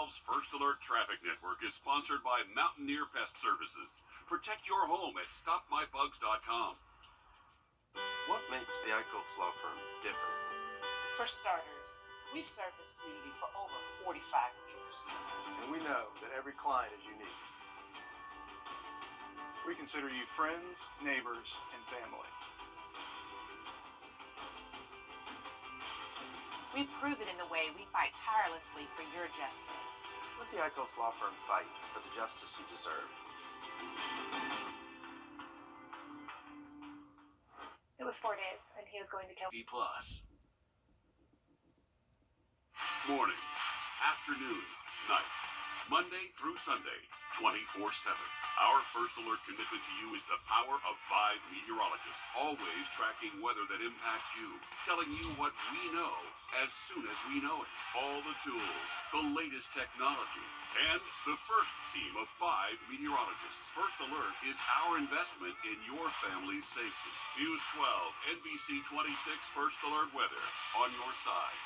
News 12's First Alert Traffic Network is sponsored by Mountaineer Pest Services. Protect your home at StopMyBugs.com. What makes the Eichholz Law Firm different? For starters, we've served this community for over 45 years. And we know that every client is unique. We consider you friends, neighbors, and family. We prove it in the way we fight tirelessly for your justice. Let the Eichholz Law Firm fight for the justice you deserve. It was 4 days, and he was going to kill B+. Morning, afternoon, night, Monday through Sunday, 24/7. Our First Alert commitment to you is the power of 5 meteorologists, always tracking weather that impacts you, telling you what we know as soon as we know it. All the tools, the latest technology, and the first team of 5 meteorologists. First Alert is our investment in your family's safety. News 12, NBC 26 First Alert Weather on your side.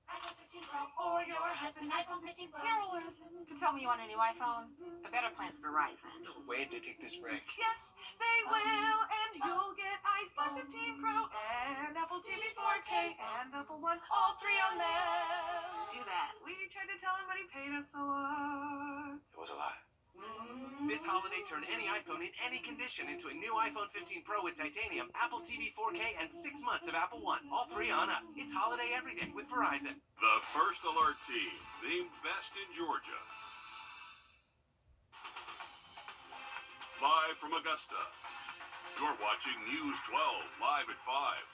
iPhone 15 Pro for your husband. iPhone 15 Pro. Here, alerts to tell me you want a new iPhone. A better plan's Verizon. No way they take this break. Yes, they will, and you'll get iPhone 15 Pro and Apple TV 4K and Apple One, all 3 on them. Do that. We tried to tell him, but he paid us a lot. It was a lie. This holiday, turn any iPhone in any condition into a new iPhone 15 Pro with titanium, Apple TV 4K, and 6 months of Apple One. All 3 on us. It's holiday every day with Verizon. The First Alert team, named best in Georgia. Live from Augusta, you're watching News 12, live at 5.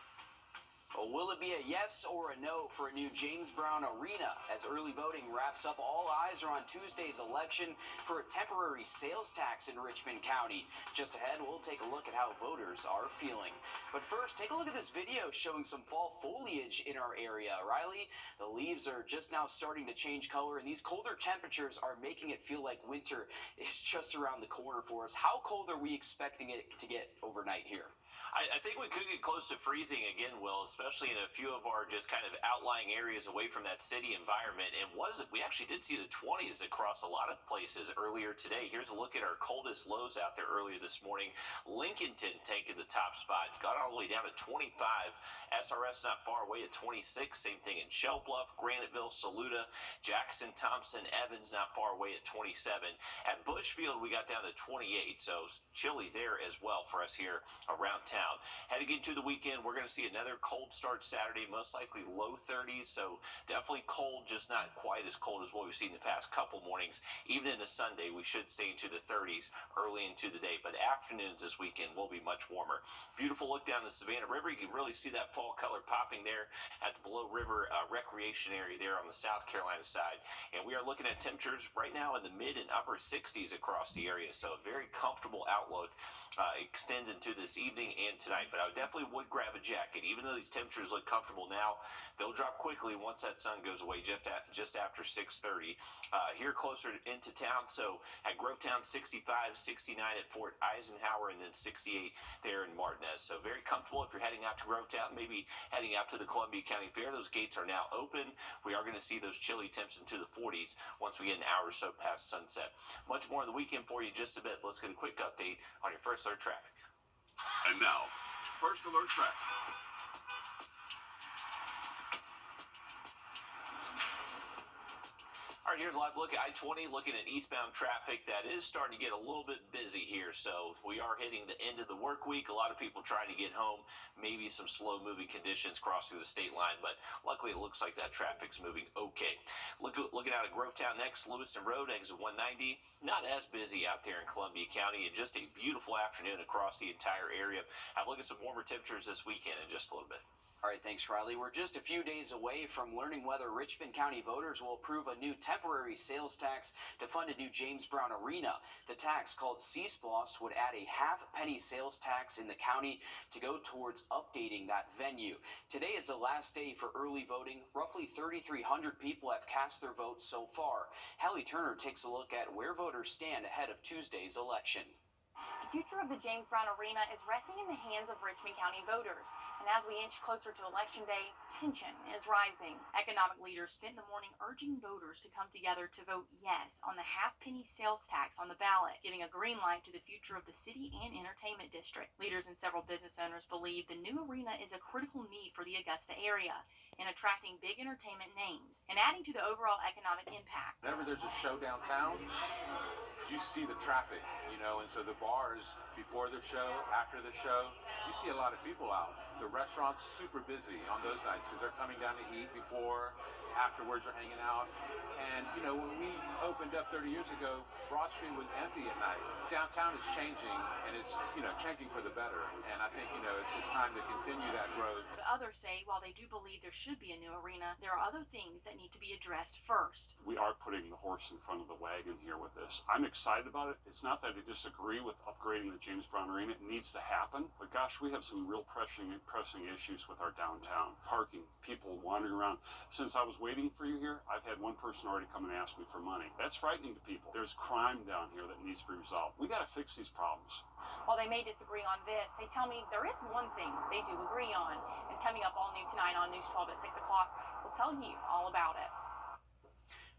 Well, will it be a yes or a no for a new James Brown Arena? As early voting wraps up, all eyes are on Tuesday's election for a temporary sales tax in Richmond County. Just ahead, we'll take a look at how voters are feeling. But first, take a look at this video showing some fall foliage in our area. Riley, the leaves are just now starting to change color, and these colder temperatures are making it feel like winter is just around the corner for us. How cold are we expecting it to get overnight here? I think we could get close to freezing again, Will, especially in a few of our just kind of outlying areas away from that city environment. And we actually did see the 20s across a lot of places earlier today. Here's a look at our coldest lows out there earlier this morning. Lincolnton taking the top spot, got all the way down to 25. SRS not far away at 26. Same thing in Shell Bluff, Graniteville, Saluda, Jackson, Thompson, Evans not far away at 27. At Bushfield, we got down to 28. So chilly there as well for us here around town. Heading into the weekend, we're going to see another cold start Saturday, most likely low 30s, so definitely cold, just not quite as cold as what we've seen the past couple mornings. Even into Sunday, we should stay into the 30s early into the day, but afternoons this weekend will be much warmer. Beautiful look down the Savannah River. You can really see that fall color popping there at the Below River recreation area there on the South Carolina side, and we are looking at temperatures right now in the mid and upper 60s across the area, so a very comfortable outlook extends into this evening and tonight. But I definitely would grab a jacket. Even though these temperatures look comfortable now, they'll drop quickly once that sun goes away just after 6:30. Here closer into town, so at Grovetown 65, 69 at Fort Eisenhower, and then 68 there in Martinez. So very comfortable if you're heading out to Grovetown, maybe heading out to the Columbia County Fair. Those gates are now open. We are going to see those chilly temps into the 40s once we get an hour or so past sunset. Much more on the weekend for you in just a bit. Let's get a quick update on your First Alert traffic. And now, First Alert traffic. All right, here's a live look at I-20, looking at eastbound traffic. That is starting to get a little bit busy here, so we are hitting the end of the work week. A lot of people trying to get home, maybe some slow-moving conditions crossing the state line, but luckily it looks like that traffic's moving okay. Looking out at Grovetown next, Lewiston Road, exit 190. Not as busy out there in Columbia County, and just a beautiful afternoon across the entire area. Have a look at some warmer temperatures this weekend in just a little bit. All right, thanks, Riley. We're just a few days away from learning whether Richmond County voters will approve a new temporary sales tax to fund a new James Brown Arena. The tax, called CSPLOST, would add a half-penny sales tax in the county to go towards updating that venue. Today is the last day for early voting. Roughly 3,300 people have cast their votes so far. Hallie Turner takes a look at where voters stand ahead of Tuesday's election. future of the James Brown Arena is resting in the hands of Richmond County voters. And as we inch closer to Election Day, tension is rising. Economic leaders spent the morning urging voters to come together to vote yes on the half-penny sales tax on the ballot, giving a green light to the future of the city and entertainment district. Leaders and several business owners believe the new arena is a critical need for the Augusta area in attracting big entertainment names and adding to the overall economic impact. Whenever there's a show downtown, you see the traffic, and so the bars before the show, after the show, you see a lot of people out. The restaurants super busy on those nights because they're coming down to eat before, afterwards are hanging out. And, when we opened up 30 years ago, Broad Street was empty at night. Downtown is changing, and it's, changing for the better. And I think, it's just time to continue that growth. But others say while they do believe there should be a new arena, there are other things that need to be addressed first. We are putting the horse in front of the wagon here with this. I'm excited about it. It's not that I disagree with upgrading the James Brown Arena. It needs to happen. But gosh, we have some real pressing issues with our downtown. Parking, people wandering around. Since I was waiting for you here, I've had one person already come and ask me for money. That's frightening to people. There's crime down here that needs to be resolved. We got to fix these problems. While they may disagree on this, they tell me there is one thing they do agree on. And coming up all new tonight on News 12 at 6 o'clock, we'll tell you all about it.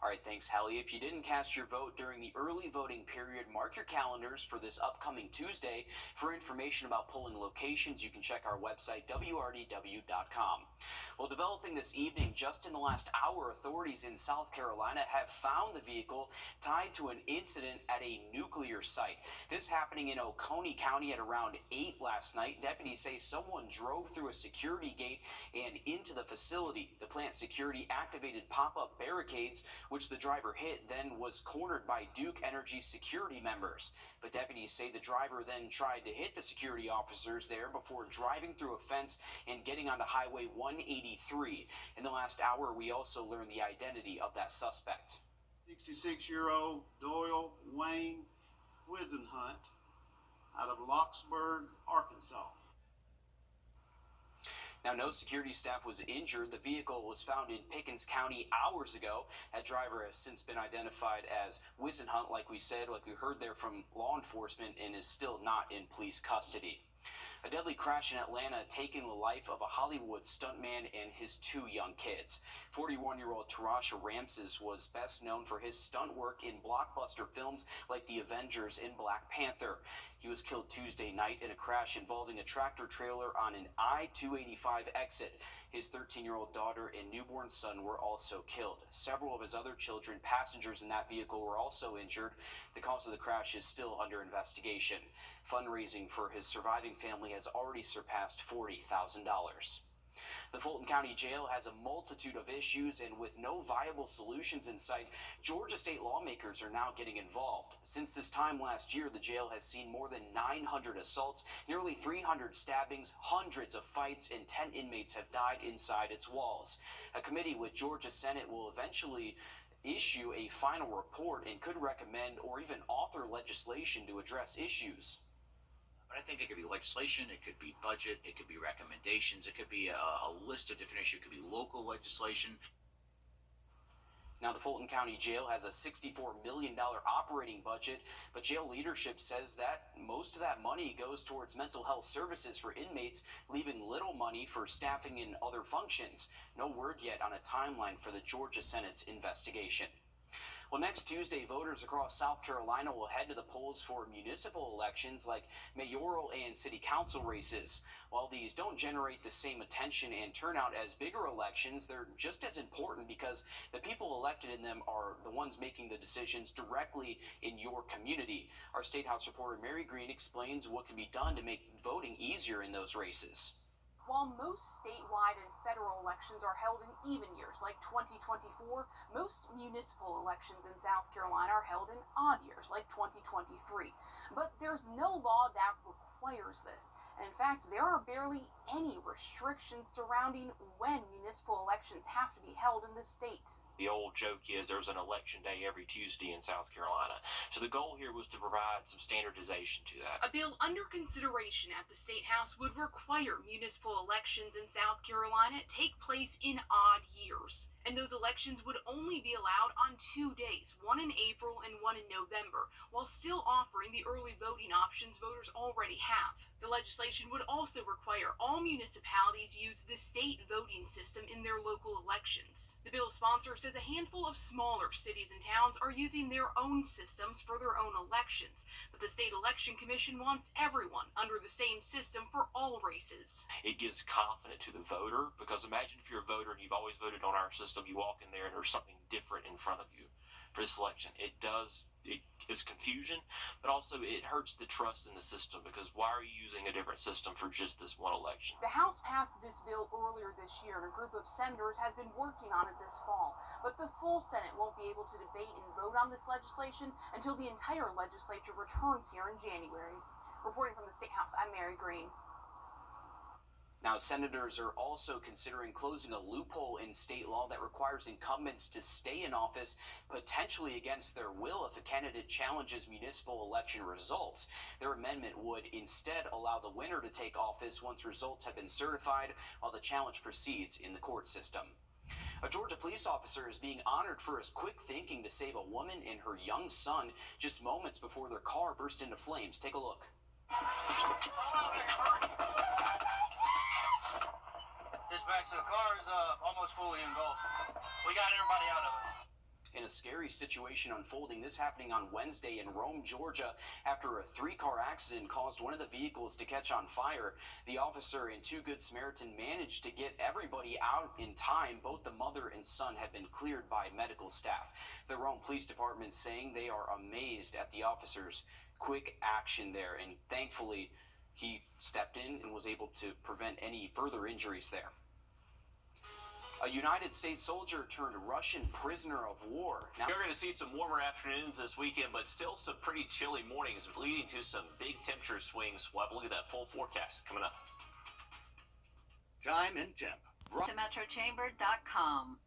All right, thanks, Hallie. If you didn't cast your vote during the early voting period, mark your calendars for this upcoming Tuesday. For information about polling locations, you can check our website, wrdw.com. Well, developing this evening, just in the last hour, authorities in South Carolina have found the vehicle tied to an incident at a nuclear site. This happening in Oconee County at around 8 last night. Deputies say someone drove through a security gate and into the facility. The plant security activated pop-up barricades, which the driver hit, then was cornered by Duke Energy security members. But deputies say the driver then tried to hit the security officers there before driving through a fence and getting onto Highway 183. In the last hour, we also learned the identity of that suspect. 66-year-old Doyle Wayne Wisenhunt out of Locksburg, Arkansas. Now, no security staff was injured. The vehicle was found in Pickens County hours ago. That driver has since been identified as Wisenhunt, like we said, like we heard there from law enforcement, and is still not in police custody. A deadly crash in Atlanta taking the life of a Hollywood stuntman and his 2 young kids. 41-year-old Tarasha Ramses was best known for his stunt work in blockbuster films like The Avengers and Black Panther. He was killed Tuesday night in a crash involving a tractor trailer on an I-285 exit. His 13-year-old daughter and newborn son were also killed. Several of his other children, passengers in that vehicle, were also injured. The cause of the crash is still under investigation. Fundraising for his surviving family has already surpassed $40,000. The Fulton County Jail has a multitude of issues, and with no viable solutions in sight, Georgia state lawmakers are now getting involved. Since this time last year, the jail has seen more than 900 assaults, nearly 300 stabbings, hundreds of fights, and 10 inmates have died inside its walls. A committee with Georgia Senate will eventually issue a final report and could recommend or even author legislation to address issues. But I think it could be legislation, it could be budget, it could be recommendations, it could be a list of different issues, it could be local legislation. Now, the Fulton County Jail has a $64 million operating budget, but jail leadership says that most of that money goes towards mental health services for inmates, leaving little money for staffing and other functions. No word yet on a timeline for the Georgia Senate's investigation. Well, next Tuesday, voters across South Carolina will head to the polls for municipal elections like mayoral and city council races. While these don't generate the same attention and turnout as bigger elections, they're just as important because the people elected in them are the ones making the decisions directly in your community. Our State House reporter Mary Green explains what can be done to make voting easier in those races. While most statewide and federal elections are held in even years, like 2024, most municipal elections in South Carolina are held in odd years, like 2023. But there's no law that requires this. And in fact, there are barely any restrictions surrounding when municipal elections have to be held in the state. The old joke is there's an election day every Tuesday in South Carolina. So the goal here was to provide some standardization to that. A bill under consideration at the State House would require municipal elections in South Carolina take place in odd years. And those elections would only be allowed on 2 days, one in April and one in November, while still offering the early voting options voters already have. The legislation would also require all municipalities use the state voting system in their local elections. The bill's sponsor says a handful of smaller cities and towns are using their own systems for their own elections, but the State Election Commission wants everyone under the same system for all races. It gives confidence to the voter, because imagine if you're a voter and you've always voted on our system, you walk in there and there's something different in front of you for this election. It is confusion, but also it hurts the trust in the system, because why are you using a different system for just this one election? The House passed this bill earlier this year, and a group of senators has been working on it this fall. But the full Senate won't be able to debate and vote on this legislation until the entire legislature returns here in January. Reporting from the State House, I'm Mary Green. Now, senators are also considering closing a loophole in state law that requires incumbents to stay in office, potentially against their will, if a candidate challenges municipal election results. Their amendment would instead allow the winner to take office once results have been certified, while the challenge proceeds in the court system. A Georgia police officer is being honored for his quick thinking to save a woman and her young son just moments before their car burst into flames. Take a look. Dispatch, the car is almost fully engulfed. We got everybody out of it. In a scary situation unfolding, this happening on Wednesday in Rome, Georgia, after a 3-car accident caused one of the vehicles to catch on fire. The officer and 2 Good Samaritan managed to get everybody out in time. Both the mother and son have been cleared by medical staff. The Rome Police Department saying they are amazed at the officer's quick action there, and thankfully he stepped in and was able to prevent any further injuries there. A United States soldier turned Russian prisoner of war. Now, we're going to see some warmer afternoons this weekend, but still some pretty chilly mornings, leading to some big temperature swings. We'll have a look at that full forecast coming up. Time and temp. To MetroChamber.com.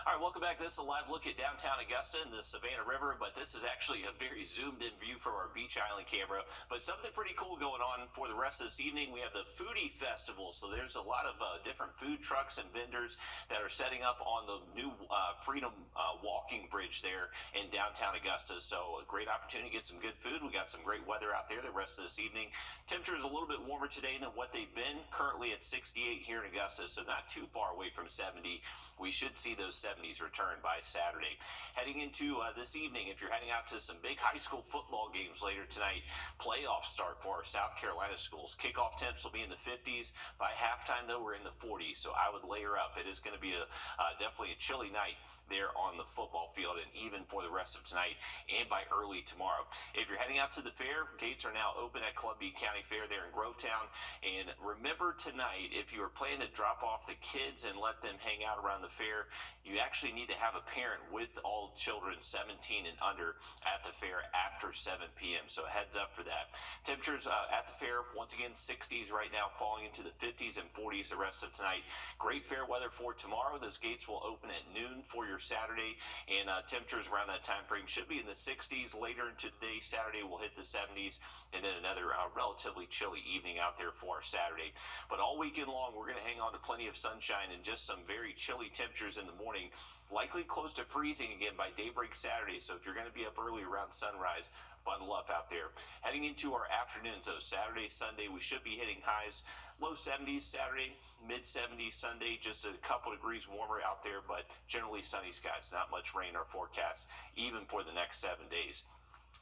All right, welcome back. This is a live look at downtown Augusta and the Savannah River, but this is actually a very zoomed-in view from our Beach Island camera. But something pretty cool going on for the rest of this evening. We have the Foodie Festival, so there's a lot of different food trucks and vendors that are setting up on the new Freedom walking bridge there in downtown Augusta. So a great opportunity to get some good food. We got some great weather out there the rest of this evening. Temperature is a little bit warmer today than what they've been. Currently at 68 here in Augusta, so not too far away from 70. We should see those 70s return by Saturday. Heading into this evening, if you're heading out to some big high school football games later tonight, playoffs start for our South Carolina schools. Kickoff temps will be in the 50s. By halftime, though, we're in the 40s, so I would layer up. It is going to be definitely a chilly night there on the football field, and even for the rest of tonight and by early tomorrow. If you're heading out to the fair, gates are now open at Columbia County Fair there in Grovetown. And remember tonight, if you are planning to drop off the kids and let them hang out around the fair, you actually need to have a parent with all children 17 and under at the fair after 7 p.m. So heads up for that. Temperatures at the fair, once again, 60s right now, falling into the 50s and 40s the rest of tonight. Great fair weather for tomorrow. Those gates will open at noon for your Saturday, and temperatures around that time frame should be in the 60s. Later into the day, Saturday will hit the 70s, and then another relatively chilly evening out there for our Saturday. But all weekend long, we're going to hang on to plenty of sunshine and just some very chilly temperatures in the morning. Likely close to freezing again by daybreak Saturday, so if you're going to be up early around sunrise, bundle up out there. Heading into our afternoons, so Saturday, Sunday, we should be hitting highs. Low 70s Saturday, mid 70s Sunday, just a couple degrees warmer out there, but generally sunny skies. Not much rain or forecast, even for the next 7 days.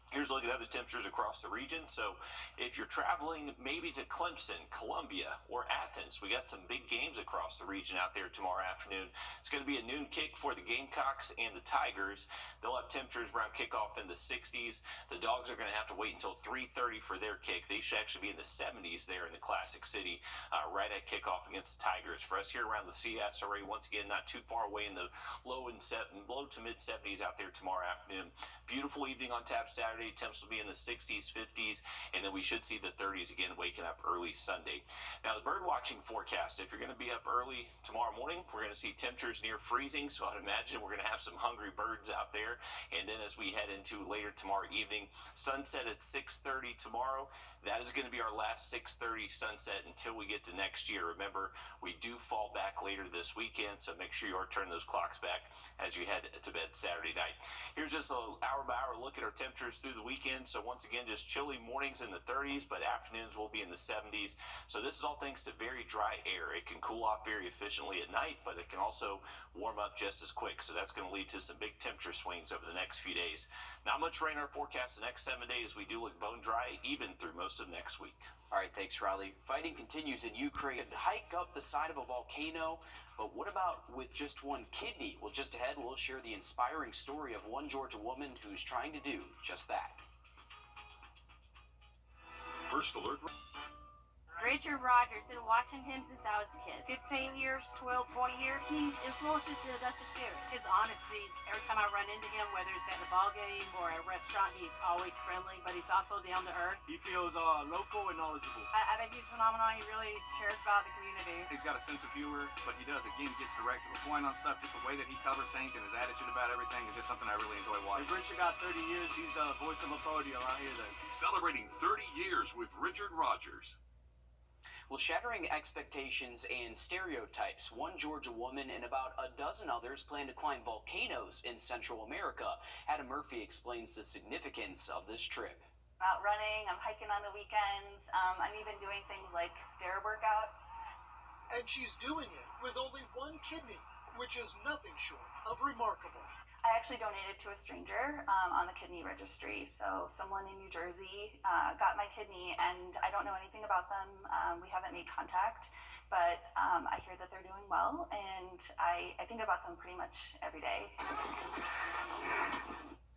Here's a look at other temperatures across the region. So if you're traveling maybe to Clemson, Columbia, or Athens, we got some big games across the region out there tomorrow afternoon. It's going to be a noon kick for the Gamecocks and the Tigers. They'll have temperatures around kickoff in the 60s. The Dogs are going to have to wait until 3:30 for their kick. They should actually be in the 70s there in the Classic City, right at kickoff against the Tigers. For us here around the CSRA, once again, not too far away in the low to mid 70s out there tomorrow afternoon. Beautiful evening on tap Saturday. Saturday, temps will be in the 60s, 50s, and then we should see the 30s again waking up early Sunday. Now, the bird watching forecast, if you're going to be up early tomorrow morning, we're going to see temperatures near freezing, so I'd imagine we're going to have some hungry birds out there. And then as we head into later tomorrow evening, sunset at 6:30 tomorrow. That is going to be our last 6:30 sunset until we get to next year. Remember, we do fall back later this weekend, so make sure you are turning those clocks back as you head to bed Saturday night. Here's just an hour-by-hour look at our temperatures through the weekend. So once again, just chilly mornings in the 30s, but afternoons will be in the 70s. So this is all thanks to very dry air. It can cool off very efficiently at night, but it can also warm up just as quick. So that's going to lead to some big temperature swings over the next few days. Not much rain in our forecast the next 7 days. We do look bone dry even through most of next week. All right, thanks, Riley. Fighting continues in Ukraine. Hike up the side of a volcano, but what about with just one kidney? Well, just ahead, we'll share the inspiring story of one Georgia woman who's trying to do just that. First Alert. Richard Rogers, been watching him since I was a kid. 15 years, 12, 20 years. He influences the Augusta spirit. His honesty, every time I run into him, whether it's at the ball game or at a restaurant, he's always friendly, but he's also down to earth. He feels local and knowledgeable. I think he's phenomenal. He really cares about the community. He's got a sense of humor, but he does, again, gets direct to the point on stuff. Just the way that he covers things and his attitude about everything is just something I really enjoy watching. If Richard got 30 years, he's the voice of authority around here then. Celebrating 30 years with Richard Rogers. Well, shattering expectations and stereotypes, one Georgia woman and about a dozen others plan to climb volcanoes in Central America. Adam Murphy explains the significance of this trip. I'm out running, I'm hiking on the weekends, I'm even doing things like stair workouts. And she's doing it with only one kidney, which is nothing short of remarkable. I actually donated to a stranger on the kidney registry. So someone in New Jersey got my kidney, and I don't know anything about them. We haven't made contact, but I hear that they're doing well, and I think about them pretty much every day.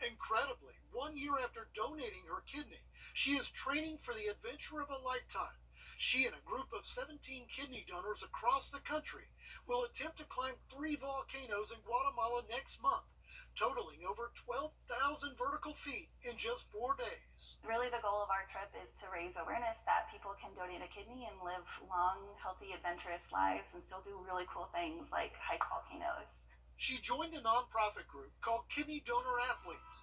Incredibly, 1 year after donating her kidney, she is training for the adventure of a lifetime. She and a group of 17 kidney donors across the country will attempt to climb 3 volcanoes in Guatemala next month, totaling over 12,000 vertical feet in just 4 days. Really, the goal of our trip is to raise awareness that people can donate a kidney and live long, healthy, adventurous lives and still do really cool things like hike volcanoes. She joined a nonprofit group called Kidney Donor Athletes.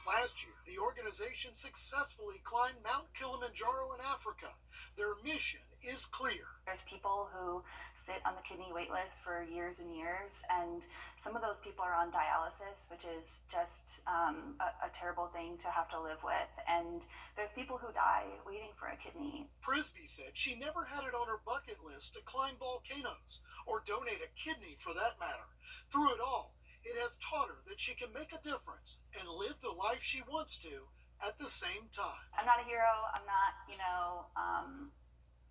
Last year, the organization successfully climbed Mount Kilimanjaro in Africa. Their mission is clear. There's people who sit on the kidney wait list for years and years, and some of those people are on dialysis, which is just a terrible thing to have to live with. And there's people who die waiting for a kidney. Prisby said she never had it on her bucket list to climb volcanoes or donate a kidney for that matter. Through it all, it has taught her that she can make a difference and live the life she wants to at the same time. I'm not a hero. I'm not,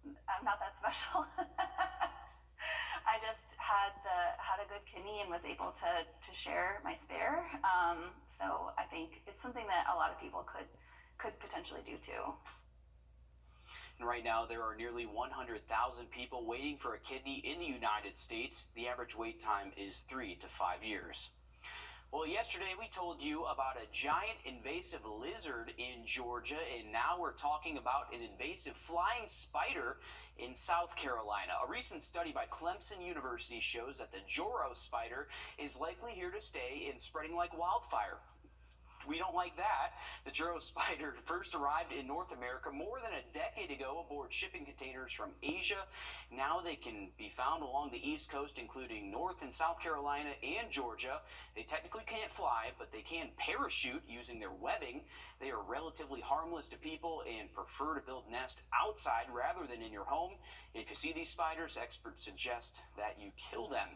I'm not that special. I just had a good kidney and was able to share my spare. So I think it's something that a lot of people could potentially do too. And right now, there are nearly 100,000 people waiting for a kidney in the United States. The average wait time is 3 to 5 years. Well, yesterday we told you about a giant invasive lizard in Georgia, and now we're talking about an invasive flying spider in South Carolina. A recent study by Clemson University shows that the Joro spider is likely here to stay and spreading like wildfire. We don't like that. The Joro spider first arrived in North America more than a decade ago aboard shipping containers from Asia. Now they can be found along the East Coast, including North and South Carolina and Georgia. They technically can't fly, but they can parachute using their webbing. They are relatively harmless to people and prefer to build nests outside rather than in your home. If you see these spiders, experts suggest that you kill them.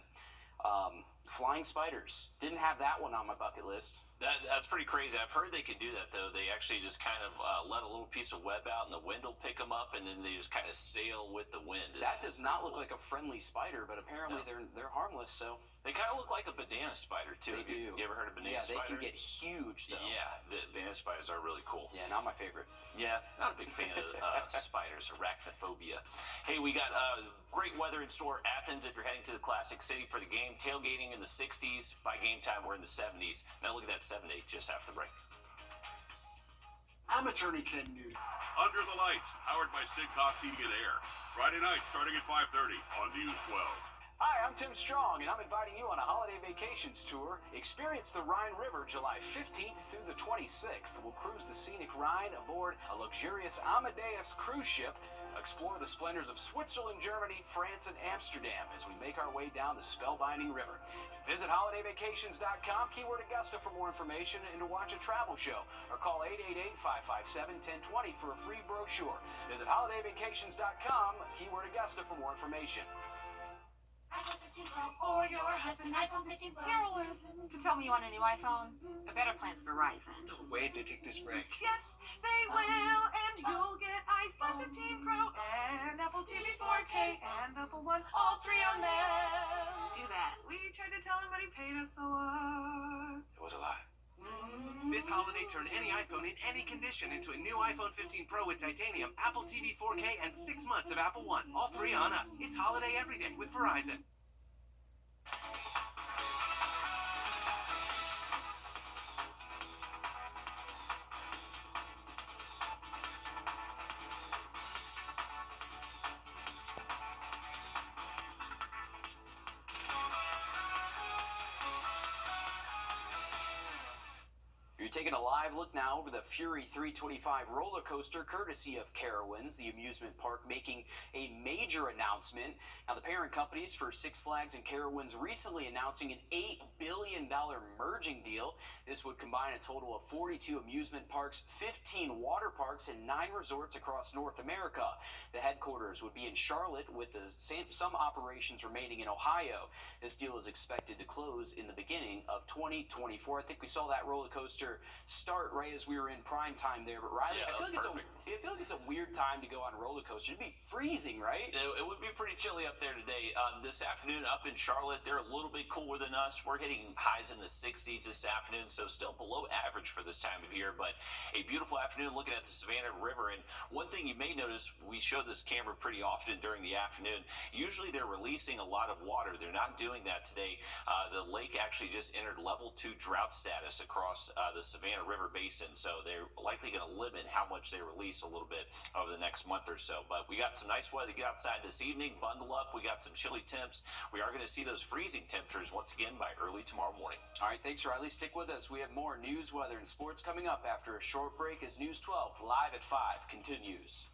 Flying spiders. Didn't have that one on my bucket list. That's pretty crazy. I've heard they can do that, though. They actually just kind of let a little piece of web out, and the wind will pick them up, and then they just kind of sail with the wind. That does not look like a friendly spider, but apparently they're harmless, so. They kind of look like a banana spider, too. They do. You ever heard of banana spider? Yeah, they can get huge, though. Yeah, the banana spiders are really cool. Yeah, not my favorite. Yeah, not a big fan of spiders, arachnophobia. Hey, we got great weather in store. Athens, if you're heading to the Classic City for the game. Tailgating in the 60s. By game time, we're in the 70s. Now look at that 7-8 just after the break. I'm attorney Ken Newton. Under the Lights, powered by Sid Cox Heating and Air. Friday night starting at 5:30 on News 12. Hi, I'm Tim Strong, and I'm inviting you on a holiday vacations tour. Experience the Rhine River July 15th through the 26th. We'll cruise the scenic Rhine aboard a luxurious Amadeus cruise ship, explore the splendors of Switzerland, Germany, France, and Amsterdam as we make our way down the spellbinding river. Visit holidayvacations.com, keyword Augusta for more information and to watch a travel show, or call 888-557-1020 for a free brochure. Visit holidayvacations.com, keyword Augusta for more information. iPhone 15 Pro for your husband. iPhone 15 Pro. Carolers, to tell me you want a new iPhone, the better plan's Verizon. No way they take this wreck. Yes, they will, and you'll get iPhone 15 Pro and Apple TV 4K and Apple One, all three on them. Do that. We tried to tell him, but he paid us a lot. It was a lie. This holiday, turn any iPhone in any condition into a new iPhone 15 Pro with titanium, Apple TV 4K, and 6 months of Apple One. All three on us. It's holiday every day with Verizon. You're taking a live look now over the Fury 325 roller coaster, courtesy of Carowinds, the amusement park, making a major announcement. Now, the parent companies for Six Flags and Carowinds recently announcing an $8 billion merging deal. This would combine a total of 42 amusement parks, 15 water parks, and 9 resorts across North America. The headquarters would be in Charlotte, with some operations remaining in Ohio. This deal is expected to close in the beginning of 2024. I think we saw that roller coaster start right as we were in prime time there. But Riley, Yeah, I feel like it's a weird time to go on a roller coaster. It'd be freezing, right? It would be pretty chilly up there today. This afternoon up in Charlotte, they're a little bit cooler than us. We're hitting highs in the 60s this afternoon, so still below average for this time of year, but a beautiful afternoon looking at the Savannah River. And one thing you may notice, we show this camera pretty often during the afternoon. Usually they're releasing a lot of water. They're not doing that today. The lake actually just entered level 2 drought status across the Savannah River basin, so they're likely going to limit how much they release a little bit over the next month or so. But we got some nice weather to get outside this evening. Bundle up. We got some chilly temps. We are going to see those freezing temperatures once again by early tomorrow morning. All right, thanks, Riley. Stick with us. We have more news, weather, and sports coming up after a short break as News 12 Live at 5 continues.